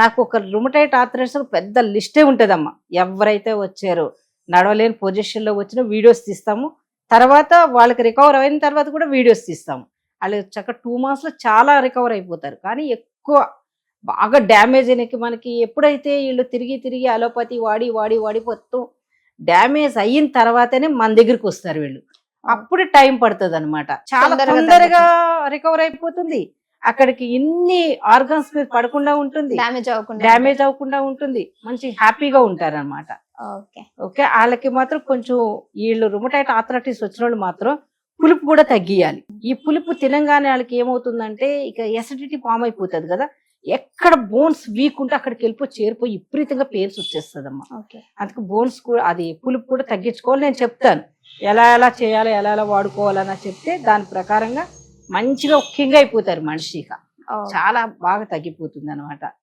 నాకు ఒక రుమటైట్ ఆర్థరైటిస్ పెద్ద లిస్టే ఉంటదమ్మా. ఎవరైతే వచ్చారో నడవలేని పొజిషన్ లో వచ్చిన వీడియోస్ తీస్తాము. తర్వాత వాళ్ళకి రికవర్ అయిన తర్వాత కూడా వీడియోస్ తీస్తాము. వాళ్ళు చక్కగా 2 మంత్స్ లో చాలా రికవర్ అయిపోతారు. కానీ ఎక్కువ బాగా డ్యామేజ్ అయినకి మనకి ఎప్పుడైతే వీళ్ళు తిరిగి తిరిగి అలోపతి వాడి వాడి వాడి మొత్తం డ్యామేజ్ అయిన తర్వాతనే మన దగ్గరికి వస్తారు వీళ్ళు. అప్పుడు టైం పడుతుంది అనమాట. చాలా తొందరగా రికవర్ అయిపోతుంది. అక్కడికి ఇన్ని ఆర్గన్స్ మీద పడకుండా ఉంటుంది, డ్యామేజ్ అవ్వకుండా ఉంటుంది, మంచి హ్యాపీగా ఉంటారు అనమాట. ఓకే, వాళ్ళకి మాత్రం కొంచెం వీళ్ళు రుమటైట్ ఆర్థరైటిస్ వచ్చిన వాళ్ళు మాత్రం పులుపు కూడా తగ్గియాలి. ఈ పులుపు తినంగానే వాళ్ళకి ఏమవుతుందంటే ఇక ఎసిడిటీ ఫామ్ అయిపోతుంది కదా, ఎక్కడ బోన్స్ వీక్ ఉంటే అక్కడికి వెళ్ళిపోయి చేరిపోయి విపరీతంగా పెయిన్స్ వచ్చేస్తుంది అమ్మా. అందుకు బోన్స్ కూడా అది పులుపు కూడా తగ్గించుకోవాలి నేను చెప్తాను. ఎలా ఎలా చేయాలి, ఎలా ఎలా వాడుకోవాలని చెప్తే దాని ప్రకారంగా మంచిగా కింగ్ అయిపోతారు మనిషి. ఇక చాలా బాగా తగ్గిపోతుంది అనమాట.